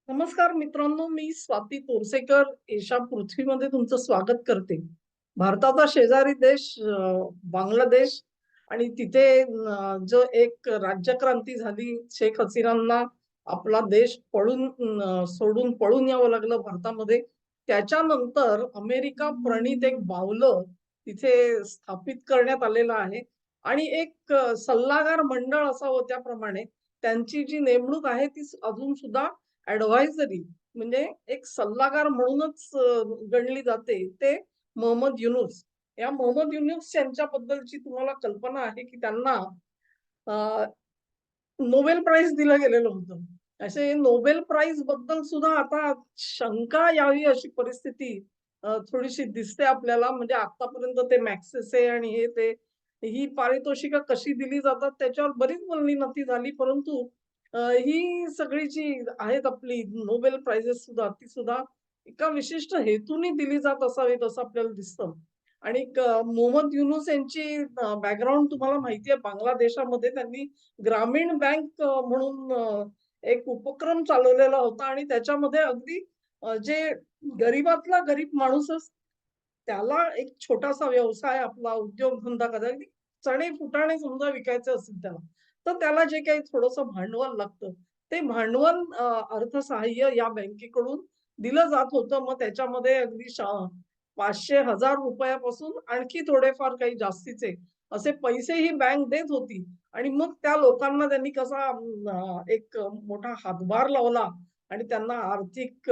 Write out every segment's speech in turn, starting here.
नमस्कार मित्रांनो, मी स्वाती तोरसेकर एशा पृथ्वीमध्ये तुमचं स्वागत करते. भारताचा शेजारी देश बांगलादेश आणि तिथे जो एक राज्यक्रांती झाली, शेख हसीनांना आपला देश सोडून पळून यावं लागलं भारतामध्ये. त्याच्यानंतर अमेरिका प्रणीत एक बावलं तिथे स्थापित करण्यात आलेलं आहे आणि एक सल्लागार मंडळ असावं त्याप्रमाणे त्यांची जी नेमणूक आहे ती अजून सुद्धा ॲडव्हायझरी म्हणजे एक सल्लागार म्हणूनच गणली जाते. ते मोहम्मद युनूस. या मोहम्मद युनूस यांच्याबद्दलची तुम्हाला कल्पना आहे, की त्यांना अ, नोबेल प्राइज दिलं गेलेलं होतं. असे नोबेल प्राइज बद्दल सुद्धा आता शंका यावी अशी परिस्थिती थोडीशी दिसते आपल्याला. म्हणजे आतापर्यंत ते मॅग्सेसे आणि हे ते ही पारितोषिकं कशी दिली जातात त्याच्यावर बरीच बोलणी-नती झाली. परंतु ही सगळी जी आहेत आपली नोबेल प्राइजेस सुद्धा ती सुद्धा एका विशिष्ट हेतूने दिली जात असावीत असं आपल्याला दिसतं. आणि मोहम्मद युनूस यांची बॅकग्राऊंड तुम्हाला माहिती आहे. बांगलादेशामध्ये त्यांनी ग्रामीण बँक म्हणून एक उपक्रम चालवलेला होता आणि त्याच्यामध्ये अगदी जे गरीबातला गरीब माणूस त्याला एक छोटासा व्यवसाय आपला उद्योगधंदा करायचा अगदी चणे-फुटाणे समजा विकायचे असतील त्याला, तर त्याला जे काही थोडंसं भांडवल लागतं, ते भांडवल अर्थसहाय्य या बँकेकडून दिलं जात होतं. मग त्याच्यामध्ये अगदी 500,000 पासून आणखी थोडेफार काही जास्तीचे असे पैसेही बँक देत होती आणि मग त्या लोकांना त्यांनी कसा एक मोठा हातभार लावला आणि त्यांना आर्थिक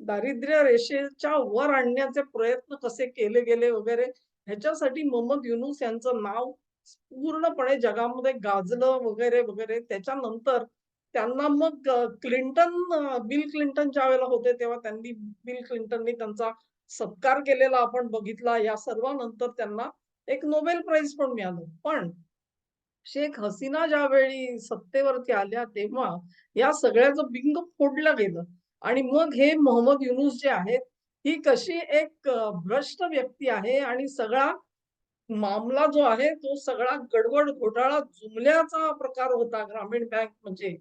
दारिद्र्य रेषेच्या वर आणण्याचे प्रयत्न कसे केले गेले वगैरे ह्याच्यासाठी मोहम्मद युनूस यांचं नाव पूर्णपणे जगामध्ये गाजलं वगैरे वगैरे. त्याच्यानंतर त्यांना मग बिल क्लिंटन ज्यावेळेला होते तेव्हा बिल क्लिंटननी त्यांचा सत्कार केलेला आपण बघितला. या सर्वानंतर त्यांना एक नोबेल प्राइज पण मिळालं. पण शेख हसीना ज्यावेळी सत्तेवरती आल्या तेव्हा या सगळ्याचं बिंग फोडलं गेलं आणि मग हे मोहम्मद युनूस जे आहेत, ही कशी एक भ्रष्ट व्यक्ती आहे आणि सगळा मामला जो आहे तो सगळा गडबड घोटाळा जुमल्याचा प्रकार होता ग्रामीण बँक म्हणजे.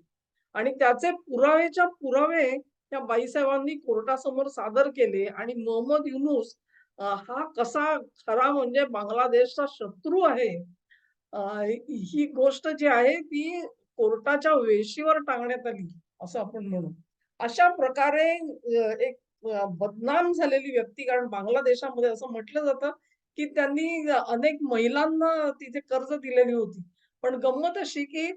आणि त्याचे पुरावेच्या पुरावे त्या बाईसाहेबांनी कोर्टासमोर सादर केले आणि मोहम्मद युनूस हा कसा खरा म्हणजे बांगलादेशचा शत्रू आहे ही गोष्ट जी आहे ती कोर्टाच्या वेशीवर टांगण्यात आली, असं आपण म्हणू. अशा प्रकारे एक बदनाम झालेली व्यक्ती कारण बांगलादेशामध्ये असं म्हटलं जातं, की त्यांनी अनेक महिलांना तिथे कर्ज दिलेली होती. पण गंमत अशी, की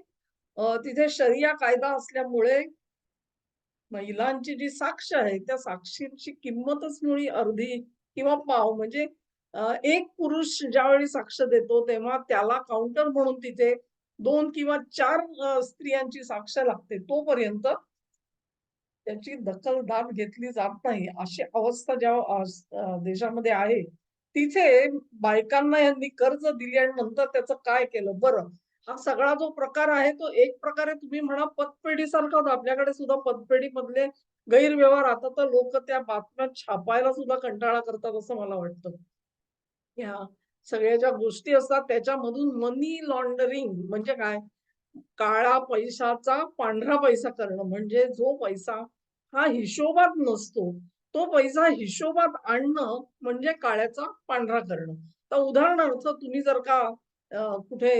तिथे शरिया कायदा असल्यामुळे महिलांची जी साक्ष आहे, त्या साक्षींची किंमतच मुळी अर्धी किंवा पाव म्हणजे एक पुरुष ज्यावेळी साक्ष देतो, तेव्हा त्याला काउंटर म्हणून तिथे 2 किंवा 4 स्त्रियांची साक्ष लागते. तोपर्यंत त्याची दखल-दाद घेतली जात नाही. अशी अवस्था ज्या देशामध्ये आहे, तिथे बायकांना यांनी कर्ज दिली आणि नंतर त्याचं काय केलं? बरं, हा सगळा जो प्रकार आहे, तो एक प्रकारे तुम्ही म्हणा पतपेढीसारखा होता. आपल्याकडे सुद्धा पतपेढीमधले गैरव्यवहार आता तर लोकं त्या बातम्या छापायला सुद्धा कंटाळा करतात असं मला वाटतं. ह्या सगळ्या ज्या गोष्टी असतात त्याच्यामधून मनी लॉन्डरिंग म्हणजे काय? काळा पैशाचा पांढरा पैसा करणं म्हणजे जो पैसा हा हिशोबात नसतो, तो पैसा हिशोबात आणणं म्हणजे काळ्याचा पांढरा करणं. तर उदाहरणार्थ तुम्ही जर का कुठे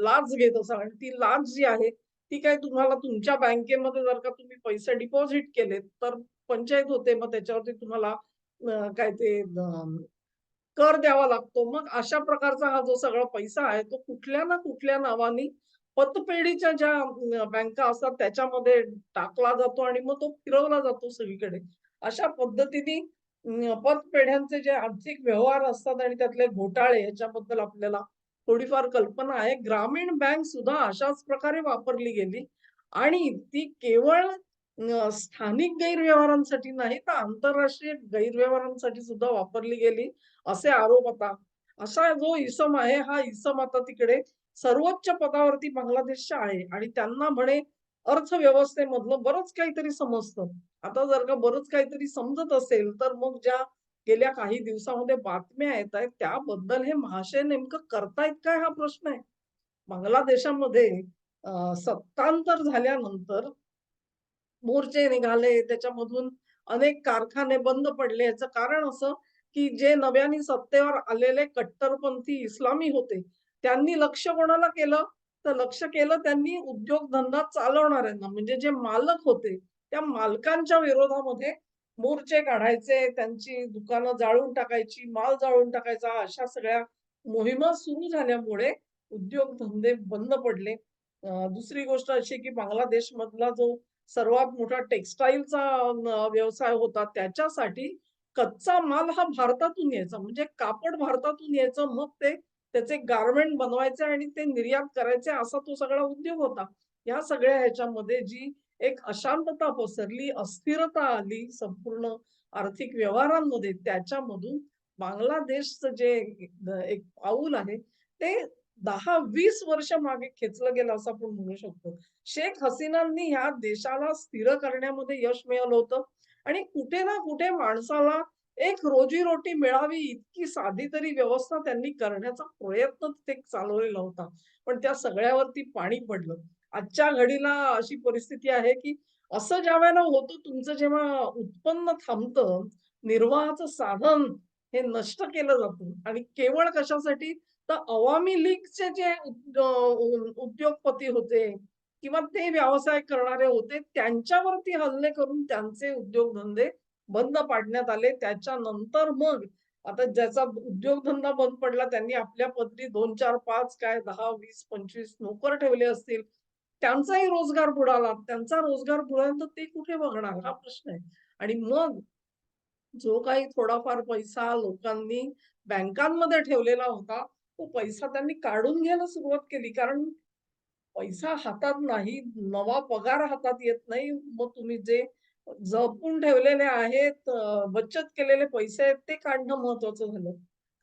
लाच घेत असाल आणि ती लाच जी आहे, ती काय तुम्हाला तुमच्या बँकेमध्ये जर का तुम्ही पैसे डिपॉझिट केलेत, तर पंचायत होते. मग त्याच्यावरती तुम्हाला काय ते कर द्यावा लागतो. मग अशा प्रकारचा हा जो सगळा पैसा आहे, तो कुठल्या ना कुठल्या नावानी पतपेढीच्या ज्या बँका असतात त्याच्यामध्ये टाकला जातो आणि मग तो फिरवला जातो सगळीकडे. अशा पद्धतीने पतपेढ्यांचे जे आर्थिक व्यवहार असतात आणि त्यातले घोटाळे याच्याबद्दल आपल्याला थोडीफार कल्पना आहे. ग्रामीण बँक सुद्धा अशाच प्रकारे वापरली गेली आणि ती केवळ स्थानिक गैरव्यवहारांसाठी नाही, तर आंतरराष्ट्रीय गैरव्यवहारांसाठी सुद्धा वापरली गेली, असे आरोप आता. असा जो इसम आहे, हा इसम आता तिकडे सर्वोच्च पदावरती बांगलादेशच्या आहे आणि त्यांना म्हणे अर्थव्यवस्थेमधलं बरंच काहीतरी समजतं. आता जर का बरंच काहीतरी समजत असेल, तर मग ज्या गेल्या काही दिवसामध्ये बातम्या येतायत, त्याबद्दल हे महाशय नेमकं करतायत काय हा प्रश्न आहे. बांगलादेशामध्ये सत्तांतर झाल्यानंतर मोर्चे निघाले, त्याच्यामधून अनेक कारखाने बंद पडले. याचं कारण असं, की जे नव्याने सत्तेवर आलेले कट्टरपंथी इस्लामी होते, त्यांनी लक्ष कोणाला केलं? तर लक्ष केलं त्यांनी उद्योगधंदा चालवणाऱ्यांना. म्हणजे जे मालक होते, त्या मालकांच्या विरोधामध्ये मोर्चे काढायचे, त्यांची दुकानं जाळून टाकायची, माल जाळून टाकायचा, अशा सगळ्या मोहिमा सुरू झाल्यामुळे उद्योगधंदे बंद पडले. दुसरी गोष्ट अशी, की बांगलादेशमधला जो सर्वात मोठा टेक्सटाईलचा व्यवसाय होता. त्याच्यासाठी कच्चा माल हा भारतातून यायचा. म्हणजे कापड भारतातून यायचं. मग ते त्याचे गारमेंट बनवायचे आणि ते निर्यात करायचे असा तो सगळा उद्योग होता. या सगळ्या ह्याच्यामध्ये जी एक अशांतता पसरली, अस्थिरता आली संपूर्ण आर्थिक व्यवहारांमध्ये, त्याच्यामधून बांगलादेशचं जे एक पाऊल आहे, ते 10-20 वर्ष मागे खेचलं गेलं असं आपण म्हणू शकतो. शेख हसीनांनी ह्या देशाला स्थिर करण्यामध्ये यश मिळवलं होतं आणि कुठे ना कुठे माणसाला एक रोजी-रोटी मिळावी इतकी साधी तरी व्यवस्था त्यांनी करण्याचा प्रयत्न ते चालवलेला होता. पण त्या सगळ्यावरती पाणी पडलं. आजच्या घडीला अशी परिस्थिती आहे, की असं ज्यावेळेला होतं तुमचं जेव्हा उत्पन्न थांबतं, निर्वाहाचं साधन हे नष्ट केलं जातं आणि केवळ कशासाठी? तर अवामी लीगचे जे उद्योगपती होते किंवा ते व्यवसाय करणारे होते, त्यांच्यावरती हल्ले करून त्यांचे उद्योगधंदे बंद पाडण्यात आले. त्याच्यानंतर मग आता ज्याचा उद्योगधंदा बंद पडला, त्यांनी आपल्या पदरी 2, 4, 5 काय 10, 20, 25 नोकर ठेवले असतील. त्यांचाही रोजगार बुडाला. त्यांचा रोजगार बुडाला तर ते कुठे बघणार हा प्रश्न आहे. आणि मग जो काही थोडाफार पैसा लोकांनी बँकांमध्ये ठेवलेला होता, तो पैसा त्यांनी काढून घ्यायला सुरुवात केली. कारण पैसा हातात नाही, नवा पगार हातात येत नाही. मग तुम्ही जे जपून ठेवलेले आहेत, बचत केलेले पैसे आहेत, ते काढणं महत्वाचं झालं.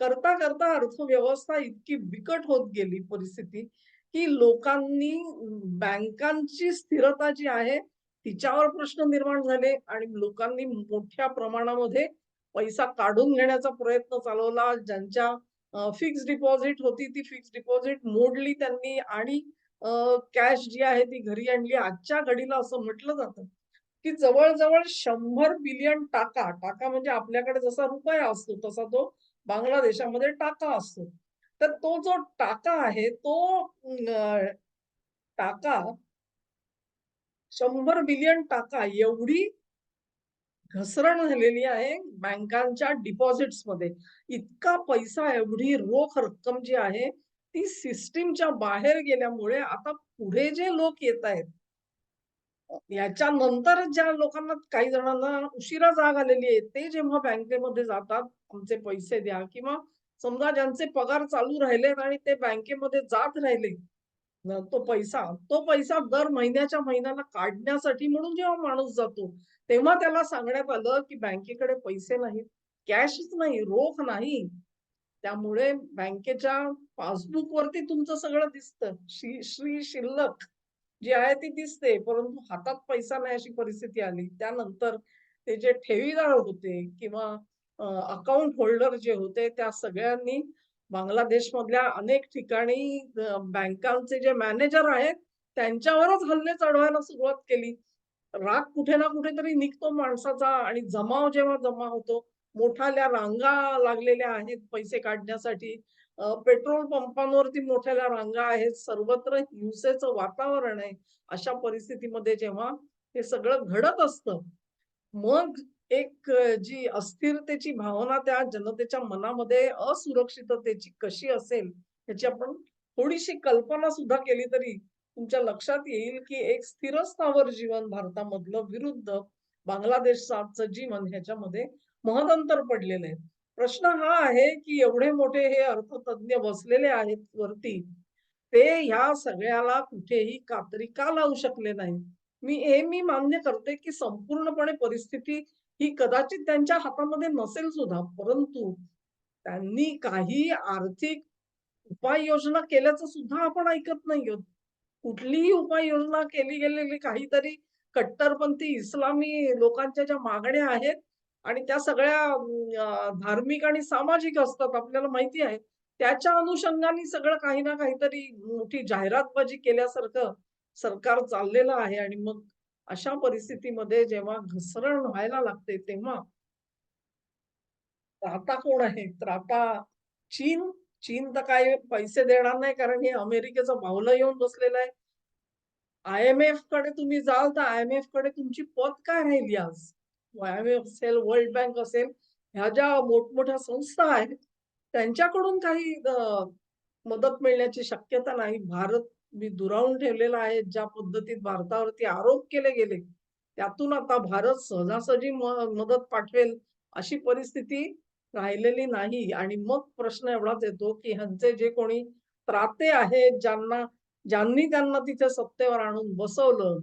करता अर्थव्यवस्था इतकी बिकट होत गेली परिस्थिती, की लोकांनी बँकांची स्थिरता जी आहे, तिच्यावर प्रश्न निर्माण झाले आणि लोकांनी मोठ्या प्रमाणामध्ये पैसा काढून घेण्याचा प्रयत्न चालवला. ज्यांच्या फिक्स्ड डिपॉझिट होती, ती फिक्स्ड डिपॉझिट मोडली त्यांनी आणि कॅश जी आहे ती घरी आणली. आजच्या घडीला असं म्हटलं जातं, की जवळ-जवळ 100 बिलियन टाका, टाका म्हणजे आपल्याकडे जसा रुपया असतो, तसा तो बांगलादेशामध्ये टाका असतो. तर तो जो टाका आहे, तो टाका 100 बिलियन टाका एवढी घसरण झालेली आहे बँकांच्या डिपॉझिट्समध्ये. इतका पैसा, एवढी रोख रक्कम जी आहे, ती सिस्टमच्या बाहेर गेल्यामुळे आता पुढे जे लोक येतायत, याच्यानंतर ज्या लोकांना काही जणांना उशिरा जाग आलेली आहे, ते जेव्हा बँकेमध्ये जातात, आमचे पैसे द्या किंवा समजा ज्यांचे पगार चालू राहिलेत आणि ते बँकेमध्ये जात राहिले, तो पैसा दर महिन्याच्या महिन्याला काढण्यासाठी म्हणून जेव्हा माणूस जातो, तेव्हा त्याला सांगण्यात आलं, की बँकेकडे पैसे नाहीत, कॅशच नाही, रोख नाही. त्यामुळे बँकेच्या पासबुकवरती तुमचं सगळं दिसतं. श्री शिल्लक जी आहे ती दिसते, परंतु हातात पैसा नाही अशी परिस्थिती आली. त्यानंतर ते जे ठेवीदार होते किंवा अकाउंट होल्डर जे होते, त्या सगळ्यांनी बांगलादेशमधल्या अनेक ठिकाणी बँकांचे जे मॅनेजर आहेत, त्यांच्यावरच हल्ले चढवायला सुरुवात केली. राग कुठे ना कुठेतरी निघतो माणसाचा आणि जमाव जेव्हा जमा होतो, मोठाल्या रांगा लागलेल्या आहेत पैसे काढण्यासाठी. पेट्रोल पंपांवरती मोठ्या रांगा आहेत. सर्वत्र हिंसेचं वातावरण आहे. अशा परिस्थितीमध्ये जेव्हा हे सगळं घडत असतं, मग एक जी अस्थिरतेची भावना त्या जनतेच्या मनामध्ये असुरक्षिततेची कशी असेल, ह्याची आपण थोडीशी कल्पना सुद्धा केली तरी तुमच्या लक्षात येईल, की एक स्थिर स्थावर जीवन भारतामधलं विरुद्ध बांगलादेशचं जीवन ह्याच्यामध्ये महदंतर पडलेलं आहे. प्रश्न हा आहे, की एवढे मोठे हे अर्थतज्ञ बसलेले आहेत वरती, ते ह्या सगळ्याला कुठेही कात्री का लावू शकले नाही? मी मान्य करते, की संपूर्णपणे परिस्थिती ही कदाचित त्यांच्या हातामध्ये नसेल सुद्धा, परंतु त्यांनी काही आर्थिक उपाययोजना केल्याचं सुद्धा आपण ऐकत नाही आहोत. कुठलीही उपाययोजना केली गेलेली काहीतरी कट्टरपंथी इस्लामी लोकांच्या ज्या मागण्या आहेत आणि त्या सगळ्या धार्मिक आणि सामाजिक असतात आपल्याला माहिती आहे. त्याच्या अनुषंगाने सगळं काही ना काहीतरी मोठी जाहिरातबाजी केल्यासारखं सरकार चाललेलं आहे आणि मग अशा परिस्थितीमध्ये जेव्हा घसरण व्हायला लागते, तेव्हा तर आता कोण आहे? तर आता चीन. चीन तर काही पैसे देणार नाही, कारण हे अमेरिकेचं बाहुलं येऊन बसलेलं आहे. IMF कडे तुम्ही जाल, तर IMF कडे तुमची पत काय राहिली आज? IMF असेल, वर्ल्ड बँक असेल, ह्या ज्या मोठमोठ्या संस्था आहेत, त्यांच्याकडून काही मदत मिळण्याची शक्यता नाही. भारत मी दुरावून ठेवलेला आहे. ज्या पद्धतीत भारतावरती आरोप केले गेले, त्यातून आता भारत सहजासहजी मदत पाठवेल अशी परिस्थिती राहिलेली नाही. आणि मग प्रश्न एवढाच येतो, की ह्यांचे जे कोणी त्राते आहेत, ज्यांनी त्यांना तिथे सत्तेवर आणून बसवलं,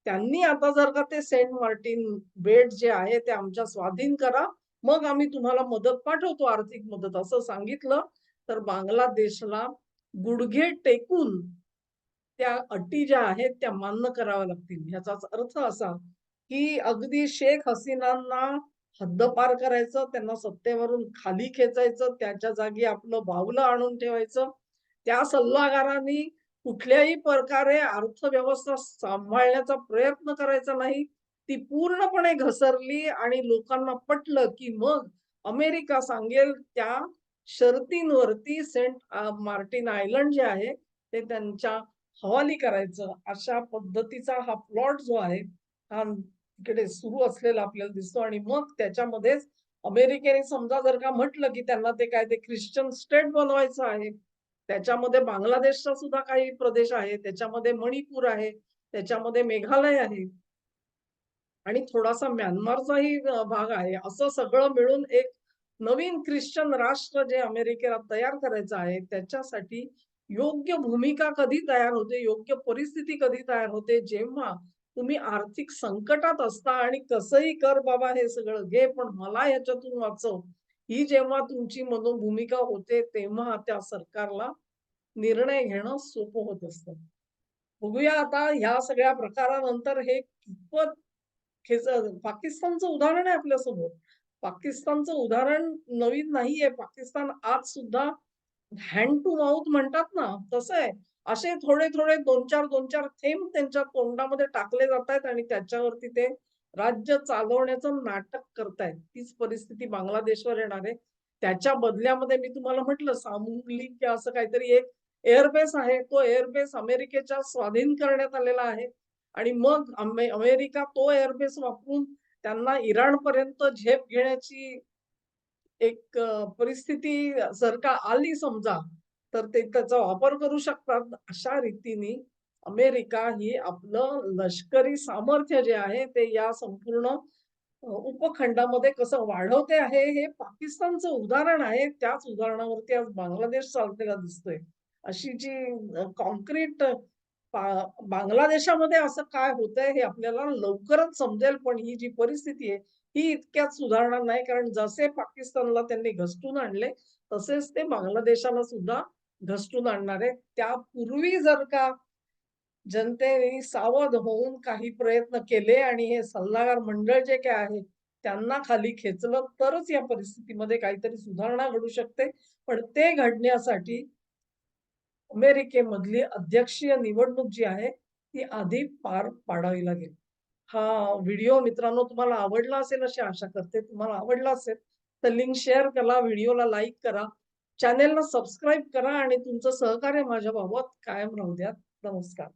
त्यांनी आता जर का ते सेंट मार्टिन बेट जे आहे ते आमच्या स्वाधीन करा, मग आम्ही तुम्हाला मदत पाठवतो, आर्थिक मदत असं सांगितलं, तर बांगलादेशला गुडघे टेकून त्या अटी ज्या आहेत त्या मान्य कराव्या लागतील. याचाच अर्थ असा, की अगदी शेख हसीनांना हद्दपार करायचं, त्यांना सत्तेवरून खाली खेचायचं, त्याच्या जागी आपलं बाहुलं आणून ठेवायचं. त्या सल्लागारांनी कुठल्याही प्रकारे अर्थव्यवस्था सांभाळण्याचा प्रयत्न करायचा नाही. ती पूर्णपणे घसरली आणि लोकांना पटलं, की मग अमेरिका सांगेल त्या शर्तींवरती सेंट मार्टिन आयलंड जे आहे, ते त्यांच्या हवाली करायचं. अशा पद्धतीचा हा प्लॉट जो आहे, हा इकडे सुरू असलेला आपल्याला दिसतो. आणि मग त्याच्यामध्येच अमेरिकेने समजा जर का म्हटलं, की त्यांना ते काय ते ख्रिश्चन स्टेट बनवायचं आहे. त्याच्यामध्ये बांगलादेशचा सुद्धा काही प्रदेश आहे, त्याच्यामध्ये मणिपूर आहे, त्याच्यामध्ये मेघालय आहे आणि थोडासा म्यानमारचाही भाग आहे. असं सगळं मिळून एक नवीन ख्रिश्चन राष्ट्र जे अमेरिकेला तयार करायचं आहे, त्याच्यासाठी योग्य भूमिका कधी तयार होते, योग्य परिस्थिती कधी तयार होते, जेव्हा तुम्ही आर्थिक संकटात असता आणि कसंही कर बाबा हे सगळं घे, पण मला ह्याच्यातून वाचव, ही जेव्हा तुमची मनोभूमिका होते, तेव्हा त्या सरकारला निर्णय घेणं सोपं होत असतं. बघूया आता ह्या सगळ्या प्रकारानंतर हे कितपत पाकिस्तानचं उदाहरण आहे आपल्यासमोर. पाकिस्तानचं उदाहरण नवीन नाहीये. पाकिस्तान आज सुद्धा हँड टू माउथ म्हणतात ना, तसं आहे. असे थोडे-थोडे 2-4, 2-4 थेंब त्यांच्या तोंडामध्ये टाकले जातायत आणि त्याच्यावरती ते राज्य चालवण्याचं नाटक करतायत. तीच परिस्थिती बांगलादेशवर येणार आहे. त्याच्या बदल्यामध्ये मी तुम्हाला म्हटलं सामूहिक असं काहीतरी एक एअरबेस आहे. तो एअरबेस अमेरिकेच्या स्वाधीन करण्यात आलेला आहे. आणि मग अमेरिका तो एअरबेस वापरून त्यांना इराणपर्यंत झेप घेण्याची एक परिस्थिती जर का आली समजा, तर ते त्याचा वापर करू शकतात. अशा रीतीने अमेरिका ही आपलं लष्करी सामर्थ्य जे आहे, ते या संपूर्ण उपखंडामध्ये कसं वाढवते आहे, हे पाकिस्तानचं उदाहरण आहे. त्याच उदाहरणावरती आज बांगलादेश चाललेला दिसतोय. अशी जी कॉन्क्रीट बांगलादेशामध्ये असं काय होतंय हे आपल्याला लवकरच समजेल. पण ही जी परिस्थिती आहे, ही इतक्यात सुधारणार नाही. कारण जसे पाकिस्तानला त्यांनी घसटून आणले, तसेच ते बांगलादेशाला सुद्धा घसटून आणणार आहेत. त्यापूर्वी जर का जनतेने सावध होऊन काही प्रयत्न केले आणि हे सल्लागार मंडळ जे काही आहे, त्यांना खाली खेचलं, तरच या परिस्थितीमध्ये काहीतरी सुधारणा घडू शकते. पण ते घडण्यासाठी अमेरिकेमधली अध्यक्षीय निवडणूक जी आहे, ती आधी पार पाडावी लागेल. हा व्हिडिओ मित्रांनो तुम्हाला आवडला असेल अशी आशा करते. तुम्हाला आवडला असेल तर लिंक शेअर करा, व्हिडिओला लाईक करा, चॅनेलला सबस्क्राईब करा आणि तुमचं सहकार्य माझ्याबाबत कायम राहू द्या. नमस्कार.